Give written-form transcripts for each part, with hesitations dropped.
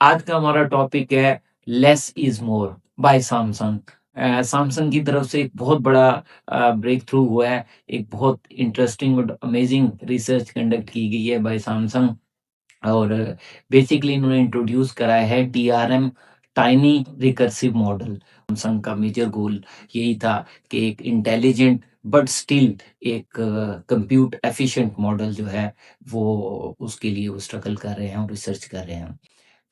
आज का हमारा टॉपिक है less is more by Samsung. Samsung की तरफ से एक बहुत बड़ा ब्रेक थ्रू हुआ है। एक बहुत इंटरेस्टिंग और अमेजिंग रिसर्च कंडक्ट की गई है बाय सैमसंग। और बेसिकली इन्होंने इंट्रोड्यूस कराया है TRM, tiny recursive model. Samsung का मेजर गोल यही था कि एक इंटेलिजेंट बट स्टिल एक कंप्यूट एफिशिएंट मॉडल जो है वो उसके लिए वो स्ट्रगल कर रहे हैं और रिसर्च कर रहे हैं।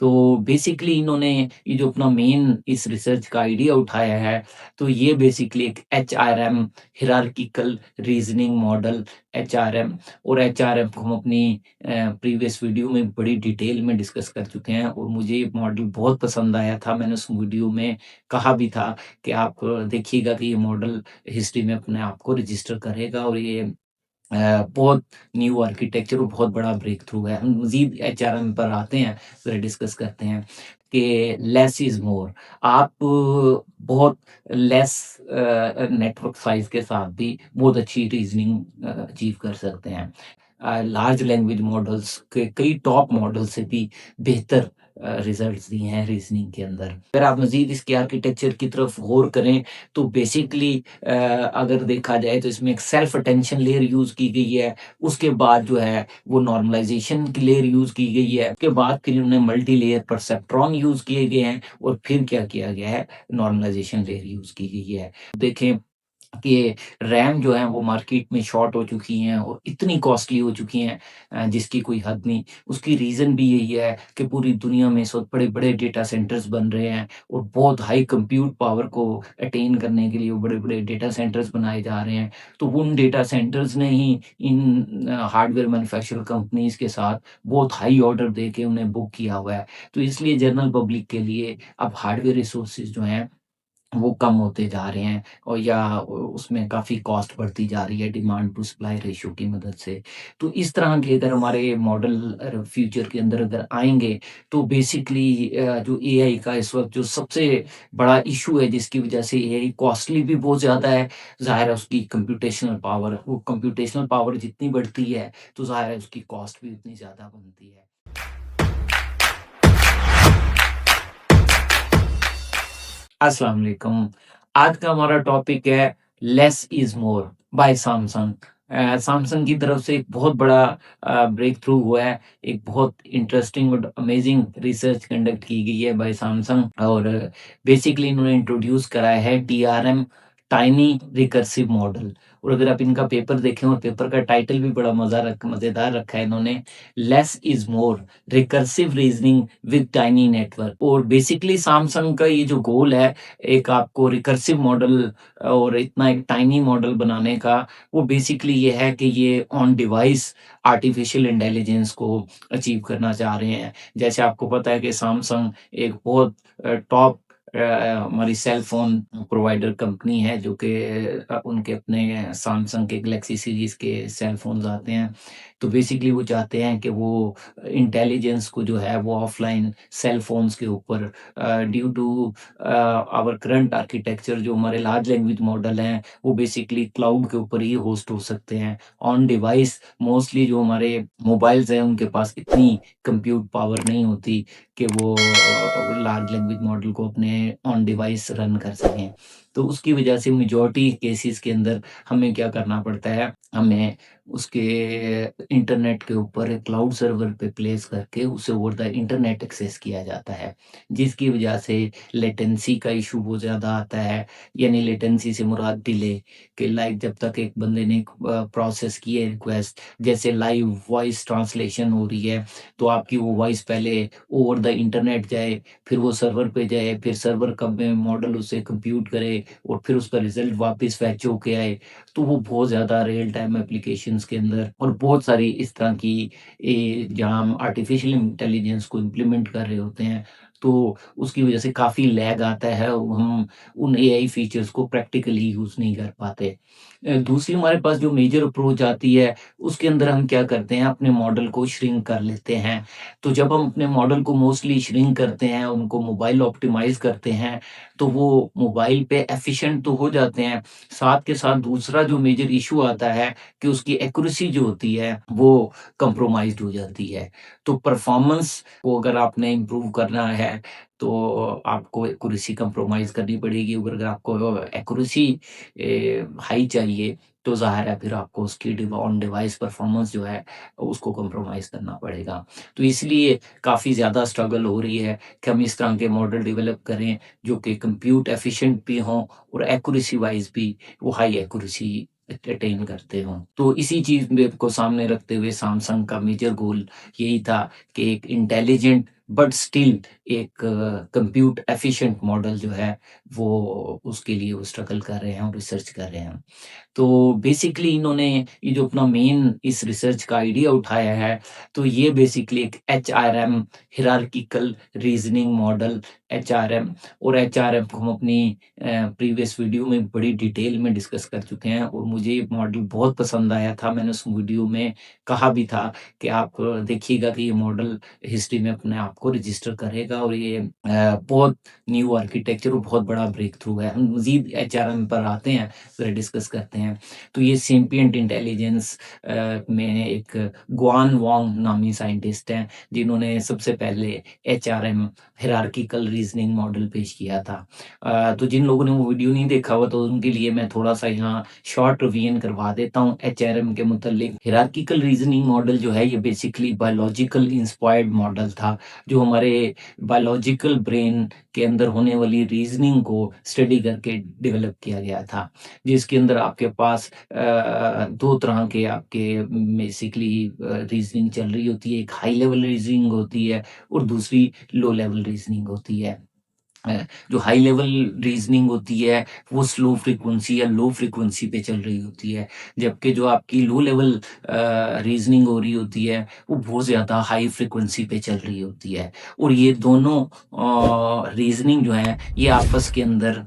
तो बेसिकली इन्होंने ये जो अपना मेन इस रिसर्च का आइडिया उठाया है, तो ये बेसिकली एक HRM, hierarchical reasoning model, HRM. और एचआरएम को हम अपनी प्रीवियस वीडियो में बड़ी डिटेल में डिस्कस कर चुके हैं और मुझे ये मॉडल बहुत पसंद आया था। मैंने उस वीडियो में कहा भी था कि आप देखिएगा कि ये मॉडल हिस्ट्री में अपने आप को रजिस्टर करेगा और ये बहुत न्यू आर्किटेक्चर और बहुत बड़ा ब्रेक थ्रू है। हम मज़ीद एचआरएम पर आते हैं, फिर डिस्कस करते हैं कि लेस इज़ मोर। आप बहुत लेस नेटवर्क साइज़ के साथ भी बहुत अच्छी रीज़निंग अचीव कर सकते हैं। लार्ज लैंग्वेज मॉडल्स के कई टॉप मॉडल से भी बेहतर रिज़ल्ट्स दिए हैं रीज़निंग के अंदर। अगर आप मज़ीद इसके आर्किटेक्चर की तरफ गौर करें, तो बेसिकली अगर देखा जाए तो इसमें एक सेल्फ अटेंशन लेयर यूज़ की गई है। उसके बाद जो है वो नॉर्मलाइज़ेशन की लेयर यूज़ की गई है। उसके बाद फिर उन्होंने मल्टी लेयर परसेप्ट्रॉन यूज़ किए गए हैं और फिर क्या किया गया है, नॉर्मलाइज़ेशन लेयर यूज़ की गई है। देखें कि रैम जो है वो मार्केट में शॉर्ट हो चुकी हैं और इतनी कॉस्टली हो चुकी हैं जिसकी कोई हद नहीं। उसकी रीज़न भी यही है कि पूरी दुनिया में इस वक़्त बड़े-बड़े डेटा सेंटर्स बन रहे हैं और बहुत हाई कंप्यूट पावर को अटेन करने के लिए वो बड़े-बड़े डेटा सेंटर्स बनाए जा रहे हैं। तो उन डेटा सेंटर्स ने ही इन हार्डवेयर मैन्युफैक्चरर कंपनीज़ के साथ बहुत हाई ऑर्डर देके उन्हें बुक किया हुआ है। तो इसलिए जनरल पब्लिक के लिए अब हार्डवेयर रिसोर्सेज़ जो हैं वो कम होते जा रहे हैं और या उसमें काफ़ी कॉस्ट बढ़ती जा रही है डिमांड टू सप्लाई रेशियो की मदद से। तो इस तरह के अगर हमारे मॉडल फ्यूचर के अंदर अगर आएँगे, तो बेसिकली जो एआई का इस वक़्त जो सबसे बड़ा इश्यू है जिसकी वज़ह से एआई कॉस्टली भी बहुत ज़्यादा है, ज़ाहिर है उसकी कंप्यूटेशनल पावर जितनी बढ़ती है, तो ज़ाहिर है उसकी कॉस्ट भी उतनी ज़्यादा बनती है। अस्सलाम वालेकुम। आज का हमारा टॉपिक है less is more by Samsung. Samsung की तरफ से एक बहुत बड़ा ब्रेक थ्रू हुआ है। एक बहुत इंटरेस्टिंग और अमेजिंग रिसर्च कंडक्ट की गई है बाय सैमसंग। और बेसिकली इन्होंने इंट्रोड्यूस कराया है टीआरएम, टाइनी रिकर्सिव मॉडल। और अगर आप इनका पेपर देखें और पेपर का टाइटल भी बड़ा मज़ेदार रखा है इन्होंने, less is more recursive reasoning with tiny network. और बेसिकली सैमसंग का ये जो गोल है, एक आपको रिकर्सिव मॉडल और इतना एक टाइनी मॉडल बनाने का, वो बेसिकली ये है कि ये ऑन डिवाइस आर्टिफिशियल इंटेलिजेंस को अचीव करना चाह रहे हैं। जैसे आपको पता है कि सैमसंग एक बहुत टॉप हमारी सेल फ़ोन प्रोवाइडर कंपनी है, जो कि उनके अपने सैमसंग के गैलेक्सी सीरीज़ के सेल फ़ोन्स आते हैं। तो बेसिकली वो चाहते हैं कि वो इंटेलिजेंस को जो है वो ऑफ़लाइन सेल फ़ोन्स के ऊपर due to our current architecture, जो हमारे लार्ज लैंग्वेज मॉडल हैं, वो बेसिकली क्लाउड के ऊपर ही होस्ट हो सकते हैं। ऑन डिवाइस मोस्टली जो हमारे मोबाइल्स हैं उनके पास इतनी कंप्यूट पावर नहीं होती कि वो लार्ज लैंग्वेज मॉडल को अपने ऑन डिवाइस रन कर सकें। तो उसकी वजह से मेजॉरिटी केसेस के अंदर हमें क्या करना पड़ता है, हमें उसके इंटरनेट के ऊपर एक क्लाउड सर्वर पे प्लेस करके उसे ओवर द इंटरनेट एक्सेस किया जाता है, जिसकी वजह से लेटेंसी का इशू बहुत ज़्यादा आता है। यानी लेटेंसी से मुराद डिले, कि लाइक जब तक एक बंदे ने प्रोसेस की है रिक्वेस्ट, जैसे लाइव वॉइस ट्रांसलेशन हो रही है, तो आपकी वो वॉइस पहले ओवर द इंटरनेट जाए, फिर वो सर्वर पे जाए, फिर सर्वर कब में मॉडल उसे कंप्यूट करे और फिर उसका रिजल्ट वापस फैच होके आए। तो वो बहुत ज़्यादा रियल टाइम एप्लीकेशंस के अंदर और बहुत सारी इस तरह की जहाँ हम आर्टिफिशियल इंटेलिजेंस को इम्प्लीमेंट कर रहे होते हैं, तो उसकी वजह से काफ़ी लैग आता है और हम उन एआई फीचर्स को प्रैक्टिकली यूज़ नहीं कर पाते। दूसरी हमारे पास जो मेजर अप्रोच आती है, उसके अंदर हम क्या करते हैं, अपने मॉडल को श्रिंक कर लेते हैं। तो जब हम अपने मॉडल को मोस्टली श्रिंक करते हैं, उनको मोबाइल ऑप्टिमाइज़ करते हैं, तो वो मोबाइल पे एफिशिएंट तो हो जाते हैं, साथ के साथ दूसरा जो मेजर इश्यू आता है कि उसकी एक्यूरेसी जो होती है वो कंप्रोमाइज़्ड हो जाती है। तो परफॉर्मेंस को अगर आपने इम्प्रूव करना है तो आपको एक्यूरेसी कंप्रोमाइज़ करनी पड़ेगी। अगर आपको एक्यूरेसी हाई चाहिए तो ज़ाहिर है फिर आपको उसकी ऑन डिवाइस परफॉर्मेंस जो है उसको कंप्रोमाइज़ करना पड़ेगा। तो इसलिए काफ़ी ज़्यादा स्ट्रगल हो रही है कि हम इस तरह के मॉडल डेवलप करें जो कि कंप्यूट एफिशिएंट भी हों और एक्यूरेसी वाइज़ भी वो हाई एक्यूरेसी अटेन करते हों। तो इसी चीज़ में को सामने रखते हुए सैमसंग का मेजर गोल यही था कि एक इंटेलिजेंट बट स्टिल एक कंप्यूट एफिशिएंट मॉडल जो है वो उसके लिए वो स्ट्रगल कर रहे हैं और रिसर्च कर रहे हैं। तो बेसिकली इन्होंने ये जो अपना मेन इस रिसर्च का आइडिया उठाया है, तो ये बेसिकली एक HRM hierarchical reasoning model HRM और एचआरएम को हम अपनी प्रीवियस वीडियो में बड़ी डिटेल में डिस्कस कर चुके हैं और मुझे ये मॉडल बहुत पसंद आया था। मैंने उस वीडियो में कहा भी था कि आप देखिएगा कि ये मॉडल हिस्ट्री में अपने आप को रजिस्टर करेगा और ये बहुत न्यू आर्किटेक्चर और बहुत बड़ा ब्रेक थ्रू है। हम मज़ीद एचआरएम पर आते हैं, फिर डिस्कस करते हैं। तो ये सेंपिएंट इंटेलिजेंस में एक गुआन वॉन्ग नामी साइंटिस्ट हैं, जिन्होंने सबसे पहले एचआरएम हायरार्किकल रीजनिंग मॉडल पेश किया था। तो जिन लोगों ने वो वीडियो नहीं देखा हुआ तो उनके लिए मैं थोड़ा-सा यहाँ शॉर्ट रिवीजन करवा देता हूँ एचआरएम के मुतल्लिक। हायरार्किकल रीजनिंग मॉडल जो है ये बेसिकली बायोलॉजिकल इंस्पायर्ड मॉडल था, जो हमारे बायोलॉजिकल ब्रेन के अंदर होने वाली रीजनिंग को स्टडी करके डेवलप किया गया था। जिसके अंदर आपके पास 2 तरह के आपके बेसिकली रीज़निंग चल रही होती है। एक हाई लेवल रीज़निंग होती है और दूसरी लो लेवल रीज़निंग होती है। जो हाई लेवल रीज़निंग होती है, वो स्लो फ्रीक्वेंसी या लो फ्रीक्वेंसी पे चल रही होती है। जबकि जो आपकी लो लेवल रीज़निंग हो रही होती है, वो बहुत ज़्यादा हाई फ्रीक्वेंसी पे चल रही होती है। और ये दोनों रीज़निंग जो है, ये आपस के अंदर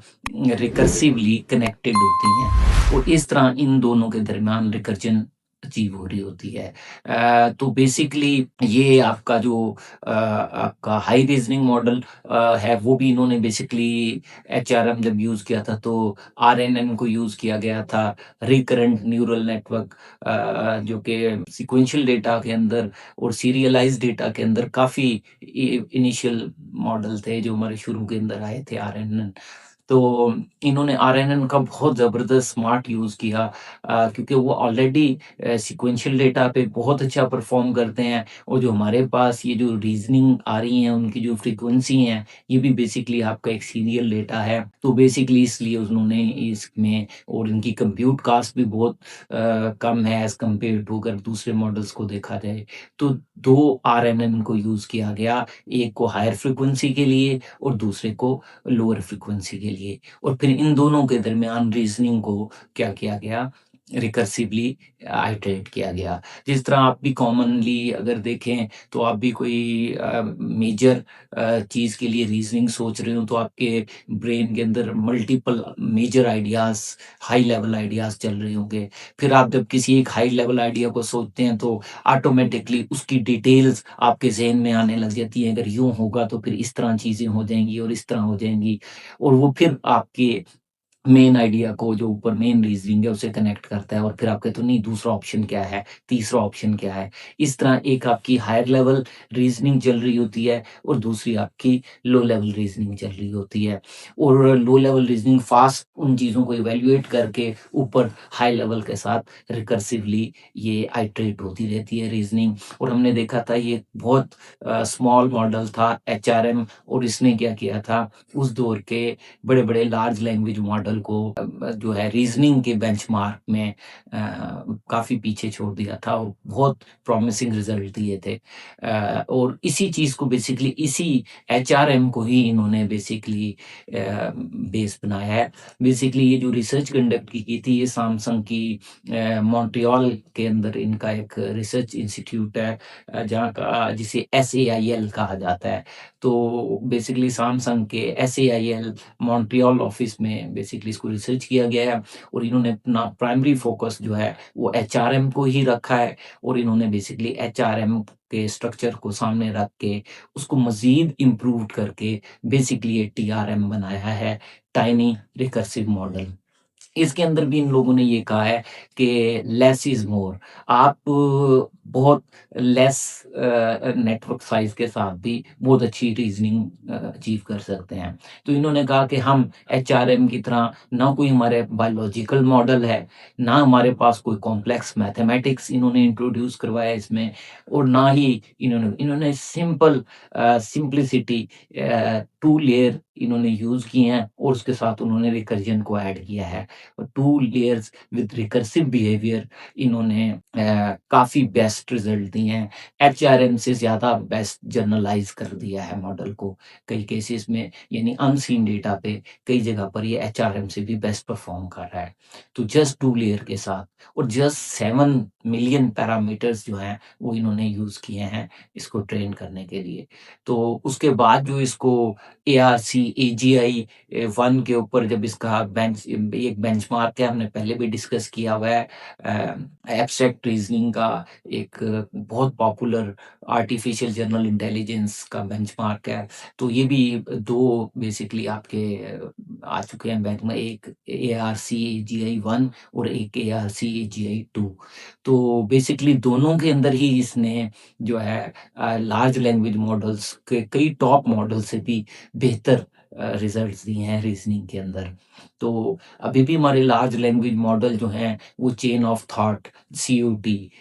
रिकर्सिवली कनेक्टेड होती हैं और इस तरह इन दोनों के दरमियान रिकर्जन अचीव हो रही होती है। तो बेसिकली ये आपका जो आपका हाई रीज़निंग मॉडल है, वो भी इन्होंने बेसिकली एचआरएम जब यूज़ किया था तो आरएनएन को यूज़ किया गया था, रिकरेंट न्यूरल नेटवर्क जो कि सीक्वेंशियल डेटा के अंदर और सीरियलाइज़्ड डेटा के अंदर काफ़ी इनिशियल मॉडल थे जो हमारे शुरू के अंदर आए थे आरएनएन। तो इन्होंने आरएनएन का बहुत ज़बरदस्त स्मार्ट यूज़ किया क्योंकि वो ऑलरेडी सीक्वेंशियल डेटा पे बहुत अच्छा परफ़ॉर्म करते हैं और जो हमारे पास ये जो रीज़निंग आ रही हैं, उनकी जो फ्रीक्वेंसी हैं, ये भी बेसिकली आपका एक सीरियल डेटा है। तो बेसिकली इसलिए उन्होंने इसमें और इनकी कंप्यूट कॉस्ट भी बहुत कम है एज़ कम्पेयर टू अगर दूसरे मॉडल्स को देखा जाए। तो 2 आरएनएन को यूज़ किया गया, एक को हायर फ्रीक्वेंसी के लिए और दूसरे को लोअर फ्रीक्वेंसी के लिए और फिर इन दोनों के दरमियान रीज़निंग को क्या किया गया, रिकर्सिवली आइटरेट किया गया। जिस तरह आप भी कॉमनली अगर देखें तो आप भी कोई मेजर चीज़ के लिए रीज़निंग सोच रहे हो तो आपके ब्रेन के अंदर multiple major ideas, high level ideas चल रहे होंगे। फिर आप जब किसी एक हाई लेवल आइडिया को सोचते हैं तो ऑटोमैटिकली उसकी डिटेल्स आपके ज़हन में आने लग जाती हैं, अगर यूँ होगा तो फिर इस तरह चीज़ें हो जाएँगी और इस तरह हो जाएँगी और वो फिर आपके मेन आइडिया को जो ऊपर मेन रीज़निंग है उसे कनेक्ट करता है और फिर आप कहते हो नहीं दूसरा ऑप्शन क्या है, तीसरा ऑप्शन क्या है। इस तरह एक आपकी हायर लेवल रीज़निंग चल रही होती है और दूसरी आपकी लो लेवल रीज़निंग चल रही होती है। और लो लेवल रीज़निंग फ़ास्ट उन चीज़ों को इवैल्यूएट करके ऊपर हाई लेवल के साथ रिकर्सिवली ये आइटरेट होती रहती है रीज़निंग और हमने देखा था ये बहुत स्मॉल मॉडल था एचआरएम और इसने क्या किया था उस दौर के बड़े-बड़े लार्ज लैंग्वेज मॉडल को जो है रीज़निंग के बेंचमार्क में काफ़ी पीछे छोड़ दिया था और बहुत प्रॉमिसिंग रिज़ल्ट दिए थे। और इसी चीज़ को बेसिकली इसी एचआरएम को ही इन्होंने बेसिकली बेस बनाया है। बेसिकली ये जो रिसर्च कंडक्ट की थी ये सैमसंग की मॉन्ट्रियल के अंदर इनका एक रिसर्च इंस्टीट्यूट है जहाँ का जिसे एसएआईएल कहा जाता है। तो बेसिकली सैमसंग के एसएआईएल मॉन्ट्रियल ऑफिस में बेसिकली बेसिकली इसको रिसर्च किया गया है और इन्होंने अपना प्राइमरी फ़ोकस जो है वो एचआरएम को ही रखा है और इन्होंने बेसिकली एचआरएम के स्ट्रक्चर को सामने रख के उसको मज़ीद इम्प्रूव्ड करके बेसिकली ये टीआरएम बनाया है, टाइनी रिकर्सिव मॉडल। इसके अंदर भी इन लोगों ने ये कहा है कि लेस इज़ मोर। आप बहुत लेस नेटवर्क साइज़ के साथ भी बहुत अच्छी रीज़निंग अचीव कर सकते हैं। तो इन्होंने कहा कि हम एचआरएम की तरह ना कोई हमारे बायोलॉजिकल मॉडल है, ना हमारे पास कोई कॉम्प्लेक्स मैथमेटिक्स इन्होंने इंट्रोड्यूस करवाया इसमें और ना ही इन्होंने सिम्प्लिसिटी 2 लेयर इन्होंने यूज़ किए हैं और उसके साथ उन्होंने रिकर्जन को ऐड किया है। 2 लेयर्स विद रिकर्सिव बिहेवियर इन्होंने काफ़ी बेस्ट रिज़ल्ट दिए हैं। एचआरएम से ज़्यादा बेस्ट जनरलाइज़ कर दिया है मॉडल को। कई केसेज़ में यानी अनसीन डेटा पे कई जगह पर ये एचआरएम से भी बेस्ट परफ़ॉर्म कर रहा है। तो जस्ट 2 लेयर के साथ और जस्ट 7 मिलियन पैरामीटर्स जो हैं वो इन्होंने यूज़ किए हैं इसको ट्रेन करने के लिए। तो उसके बाद जो इसको एआरसी, एजीआई 1 के ऊपर जब इसका एक बेंचमार्क है, हमने पहले भी डिस्कस किया हुआ है। एब्स्ट्रैक्ट रीज़निंग का एक बहुत पॉपुलर आर्टिफ़िशियल जनरल इंटेलिजेंस का बेंचमार्क है। तो ये भी 2 बेसिकली आपके आ चुके हैं बैंक में, एक एआरसी एजीआई 1 और एक एआरसी एजीआई 2। तो बेसिकली दोनों के अंदर ही इसने जो है लार्ज लैंग्वेज मॉडल्स के कई टॉप मॉडल से भी बेहतर रिजल्ट्स दिए हैं रीजनिंग के अंदर। तो अभी भी हमारे लार्ज लैंग्वेज मॉडल जो हैं वो चेन ऑफ थॉट सीओटी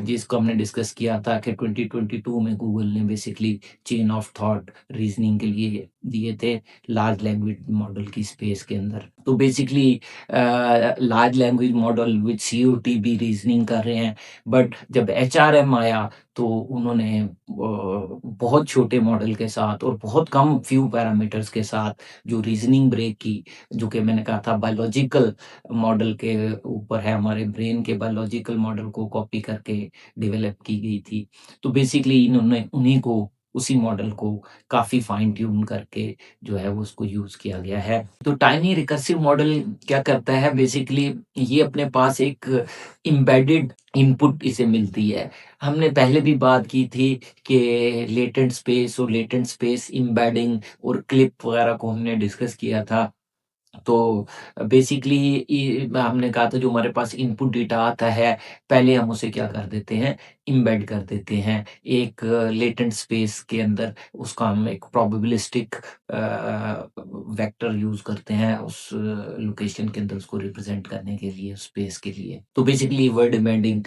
जिसको हमने डिस्कस किया था कि 2022 में गूगल ने basically chain of thought reasoning के लिए दिए थे लार्ज लैंग्वेज मॉडल की स्पेस के अंदर। तो basically large language model with COT भी रीजनिंग कर रहे हैं बट जब एचआरएम आया तो उन्होंने बहुत छोटे मॉडल के साथ और बहुत कम फ्यू पैरामीटर्स के साथ जो रीजनिंग ब्रेक की, जो कि मैंने कहा था बायोलॉजिकल मॉडल के ऊपर है, हमारे ब्रेन के बायोलॉजिकल मॉडल को कॉपी करके डेवलप की गई थी। तो बेसिकली इन्होंने उन्हीं को उसी मॉडल को काफ़ी फाइन ट्यून करके जो है वो उसको यूज़ किया गया है। तो टाइनी रिकर्सिव मॉडल क्या करता है बेसिकली, ये अपने पास एक एम्बेडेड इनपुट इसे मिलती है। हमने पहले भी बात की थी कि लेटेंट स्पेस एम्बेडिंग और क्लिप वगैरह को हमने डिस्कस किया था। तो बेसिकली हमने कहा था जो हमारे पास इनपुट डेटा आता है, पहले हम उसे क्या कर देते हैं, एम्बेड कर देते हैं एक लेटेंट स्पेस के अंदर। उसका हम एक प्रोबेबिलिस्टिक वेक्टर यूज़ करते हैं उस लोकेशन के अंदर उसको रिप्रेज़ेंट करने के लिए, स्पेस के लिए। तो basically word embedding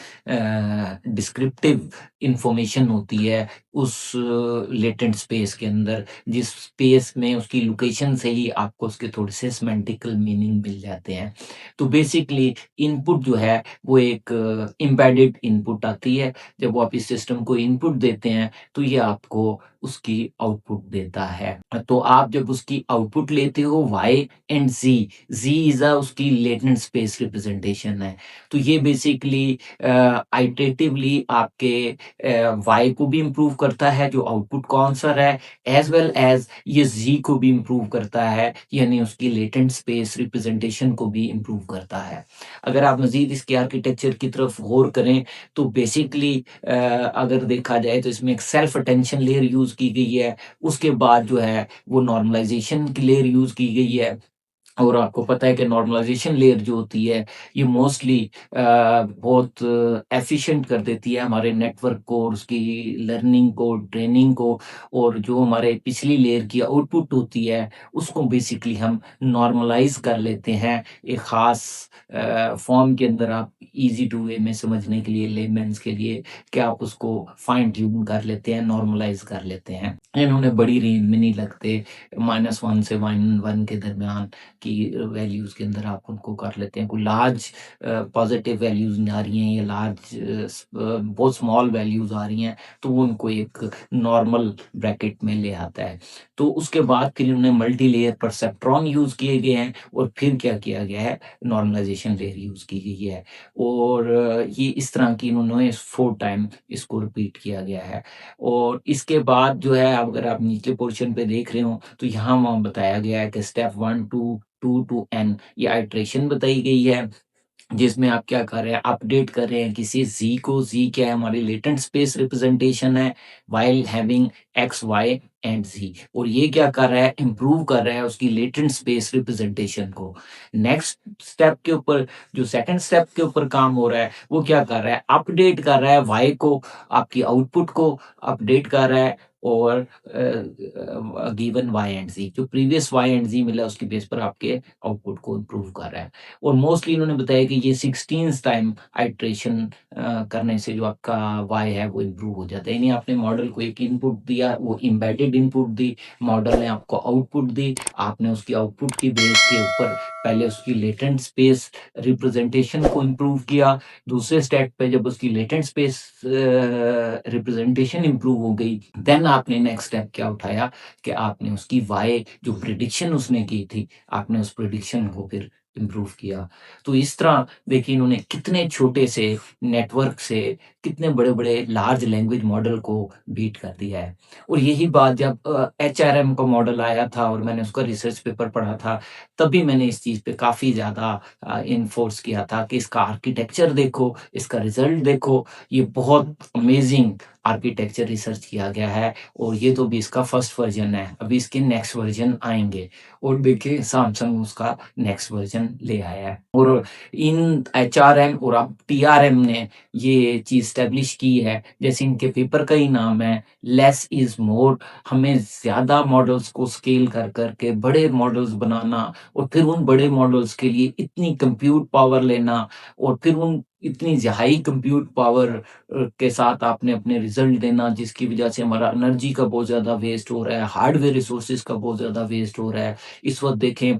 descriptive information होती है उस लेटेंट स्पेस के अंदर, जिस स्पेस में उसकी लोकेशन से ही आपको उसके थोड़े से सेमेंटिकल मीनिंग मिल जाते हैं। तो बेसिकली इनपुट जो है वो एक एम्बेडेड इनपुट आती है। जब आप इस सिस्टम को इनपुट देते हैं तो ये आपको उसकी आउटपुट देता है। तो आप जब उसकी आउटपुट लेते हो Y and Z, Z is उसकी लेटेंट स्पेस रिप्रेजेंटेशन है। तो ये बेसिकली आइटरेटिवली आपके वाई को भी इम्प्रूव करता है जो आउटपुट का आंसर है, एज़ वेल एज़ ये ज़ी को भी इम्प्रूव करता है, यानी उसकी लेटेंट स्पेस रिप्रेजेंटेशन को भी इम्प्रूव करता है। अगर आप मज़ीद इसके आर्किटेक्चर की तरफ गौर करें तो बेसिकली अगर देखा जाए तो इसमें एक सेल्फ अटेंशन लेयर यूज़ की गई है, उसके बाद जो है वो नॉर्मलाइज़ेशन की लेयर यूज़ की गई है। और आपको पता है कि नॉर्मलाइज़ेशन लेयर जो होती है, ये मोस्टली बहुत एफ़िशिएंट कर देती है हमारे नेटवर्क को और उसकी लर्निंग को, ट्रेनिंग को। और जो हमारे पिछली लेयर की आउटपुट होती है, उसको बेसिकली हम नॉर्मलाइज़ कर लेते हैं एक ख़ास फ़ॉर्म के अंदर। आप ईज़ी टू वे में समझने के लिए, लेमेन्स के लिए कि आप उसको फाइन ट्यून कर लेते हैं, नॉर्मलाइज़ कर लेते हैं। इन्होंने बड़ी रेंज में नहीं लगते, -1 से -1 के दरमियान की वैल्यूज़ के अंदर आप उनको कर लेते हैं। कोई लार्ज पॉज़िटिव वैल्यूज़ नहीं आ रही हैं या बहुत स्मॉल वैल्यूज़ आ रही हैं, तो वो उनको एक नॉर्मल ब्रैकेट में ले आता है। तो उसके बाद फिर इन्होंने मल्टी लेयर परसेप्ट्रॉन यूज़ किए गए हैं और फिर क्या किया गया है, नॉर्मलाइज़ेशन लेयर यूज़ की गई है। और ये इस तरह की इन्होंने 4 टाइम इसको रिपीट किया गया है। और इसके बाद जो है, अगर आप निचले पोर्शन पे देख रहे हो तो यहाँ वहाँ बताया गया है कि स्टेप 1, 2, 2 टू n ये आइटरेशन बताई गई है। जिसमें आप क्या कर रहे हैं, अपडेट कर रहे हैं किसी ज़ी को। ज़ी क्या है, हमारी लेटेंट स्पेस रिप्रेजेंटेशन है, while having X, Y and Z. और ये क्या कर रहा है, इम्प्रूव कर रहा है उसकी लेटेंट स्पेस रिप्रेजेंटेशन को। नेक्स्ट स्टेप के ऊपर, जो सेकंड स्टेप के ऊपर काम हो रहा है, वो क्या कर रहा है, अपडेट कर रहा है वाई को, आपकी आउटपुट को अपडेट कर रहा है। और गिवन वाई एंड ज़ी, जो प्रीवियस वाई एंड ज़ी मिला उसकी बेस पर आपके आउटपुट को इम्प्रूव कर रहा है। और मोस्टली इन्होंने बताया कि ये 16th टाइम आइट्रेशन करने से जो आपका वाई है वो इम्प्रूव हो जाता है। यानी आपने मॉडल को एक इनपुट दिया, वो एम्बेडेड इनपुट दी, मॉडल ने आपको आउटपुट दी, आपने उसकी आउटपुट की बेस के ऊपर पहले उसकी लेटेंट स्पेस रिप्रेजेंटेशन को इम्प्रूव किया। दूसरे स्टेप पे जब उसकी लेटेंट स्पेस रिप्रेजेंटेशन इम्प्रूव हो गई, देन आपने नेक्स्ट स्टेप क्या उठाया कि आपने उसकी वाई जो प्रिडिक्शन उसने की थी, आपने उस प्रिडिक्शन को फिर इम्प्रूव किया। तो इस तरह देखिए इन्होंने कितने छोटे से नेटवर्क से कितने बड़े-बड़े लार्ज लैंग्वेज मॉडल को बीट कर दिया है। और यही बात जब एचआरएम का मॉडल आया था और मैंने उसका रिसर्च पेपर पढ़ा था, तभी मैंने इस चीज़ पे काफ़ी ज़्यादा एनफोर्स किया था कि इसका आर्किटेक्चर देखो, इसका रिज़ल्ट देखो, ये बहुत अमेज़िंग आर्किटेक्चर रिसर्च किया गया है। और ये तो अभी इसका फर्स्ट वर्ज़न है, अभी इसके नेक्स्ट वर्ज़न आएँगे। और देखिए सैमसंग उसका नेक्स्ट वर्ज़न ले आया है। और इन एचआरएम और अब टीआरएम ने ये चीज़ एस्टेब्लिश की है, जैसे इनके पेपर का ही नाम है, लेस इज़ मोर। हमें ज़्यादा मॉडल्स को स्केल कर के बड़े मॉडल्स बनाना, और फिर उन बड़े मॉडल्स के लिए इतनी कंप्यूट पावर लेना, और फिर उन इतनी हाई कंप्यूट पावर के साथ आपने अपने रिज़ल्ट देना, जिसकी वज़ह से हमारा एनर्जी का बहुत ज़्यादा वेस्ट हो रहा है, हार्डवेयर रिसोर्सेज़ का बहुत ज़्यादा वेस्ट हो रहा है। इस वक़्त देखें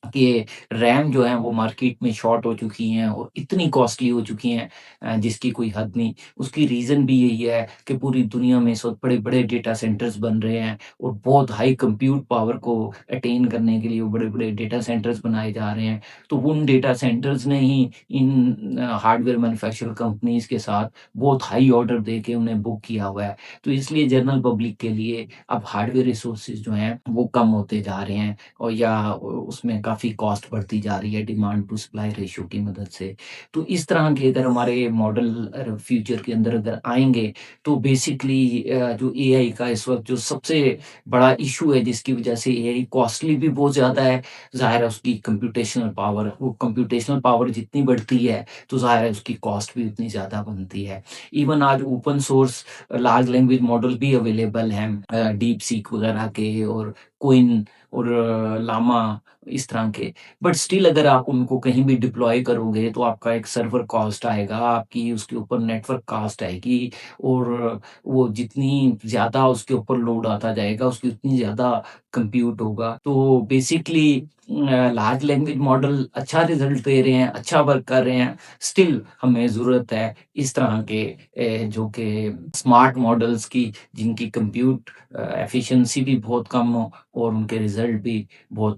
कि रैम जो है वो मार्केट में शॉर्ट हो चुकी हैं और इतनी कॉस्टली हो चुकी हैं जिसकी कोई हद नहीं। उसकी रीज़न भी यही है कि पूरी दुनिया में इस वक़्त बड़े-बड़े डेटा सेंटर्स बन रहे हैं, और बहुत हाई कंप्यूट पावर को अटेन करने के लिए वो बड़े-बड़े डेटा सेंटर्स बनाए जा रहे हैं। तो उन डेटा सेंटर्स ने ही इन हार्डवेयर मैन्युफैक्चरर कंपनीज़ के साथ बहुत हाई ऑर्डर दे के उन्हें बुक किया हुआ है। तो इसलिए जनरल पब्लिक के लिए अब हार्डवेयर रिसोर्सेज़ जो हैं वो कम होते जा रहे हैं, और या उसमें काफ़ी कॉस्ट बढ़ती जा रही है डिमांड टू सप्लाई रेशियो की मदद से। तो इस तरह के अगर हमारे मॉडल फ्यूचर के अंदर अगर आएँगे, तो बेसिकली जो एआई का इस वक़्त जो सबसे बड़ा इश्यू है जिसकी वज़ह से एआई कॉस्टली भी बहुत ज़्यादा है, ज़ाहिर है उसकी कंप्यूटेशनल पावर, वो कंप्यूटेशनल पावर जितनी बढ़ती है, तो ज़ाहिर है उसकी कॉस्ट भी उतनी ज़्यादा बनती है। इवन आज open source large language model भी अवेलेबल हैं, डीप सीक वगैरह के, और क्विन और लामा, इस तरह के। बट स्टिल अगर आप उनको कहीं भी डिप्लॉय करोगे तो आपका एक सर्वर कॉस्ट आएगा, आपकी उसके ऊपर नेटवर्क कॉस्ट आएगी, और वो जितनी ज़्यादा उसके ऊपर लोड आता जाएगा, उसकी उतनी ज़्यादा कंप्यूट होगा। तो बेसिकली लार्ज लैंग्वेज मॉडल अच्छा रिज़ल्ट दे रहे हैं, अच्छा वर्क कर रहे हैं। स्टिल हमें ज़रूरत है इस तरह के जो कि स्मार्ट मॉडल्स की, जिनकी कंप्यूट एफिशिएंसी भी बहुत कम हो और उनके रिज़ल्ट भी बहुत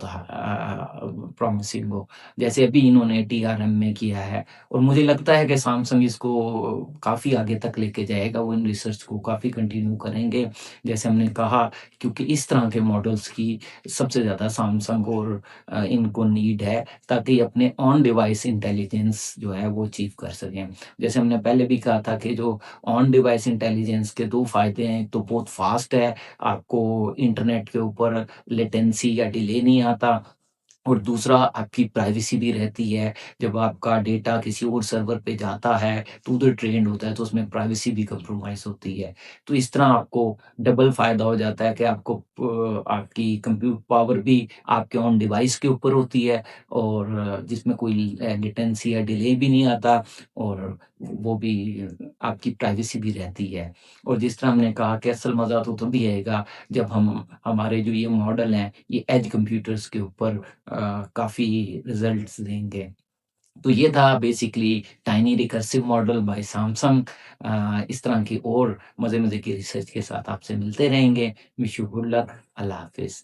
प्रॉमिसिंग हो। जैसे अभी इन्होंने टीआरएम में किया है, और मुझे लगता है कि सैमसंग इसको काफ़ी आगे तक लेके जाएगा, वो इन रिसर्च को काफ़ी कंटिन्यू करेंगे। जैसे हमने कहा, क्योंकि इस तरह के मॉडल्स की सबसे ज़्यादा सैमसंग और इनको नीड है, ताकि अपने ऑन डिवाइस इंटेलिजेंस जो है वो अचीव कर सकें। जैसे हमने पहले भी कहा था कि जो ऑन डिवाइस इंटेलिजेंस के 2 फ़ायदे हैं, एक तो बहुत फ़ास्ट है, आपको इंटरनेट के ऊपर लेटेंसी या डिले नहीं आता, और दूसरा आपकी प्राइवेसी भी रहती है। जब आपका डेटा किसी और सर्वर पे जाता है, तो उधर ट्रेंड होता है, तो उसमें प्राइवेसी भी कॉम्प्रोमाइज़ होती है। तो इस तरह आपको डबल फ़ायदा हो जाता है कि आपको आपकी कंप्यूट पावर भी आपके ऑन डिवाइस के ऊपर होती है, और जिसमें कोई लेटेंसी या डिले भी नहीं आता, और वो भी आपकी प्राइवेसी भी रहती है। और जिस तरह हमने कहा कि असल मज़ा तो तभी आएगा जब हम हमारे जो ये मॉडल हैं, ये एज कंप्यूटर्स के ऊपर काफ़ी रिज़ल्ट्स देंगे। तो ये था basically tiny recursive model by Samsung. इस तरह की और मज़े-मज़े की रिसर्च के साथ आपसे मिलते रहेंगे। Wish you good luck. अल्लाह हाफ़िज़।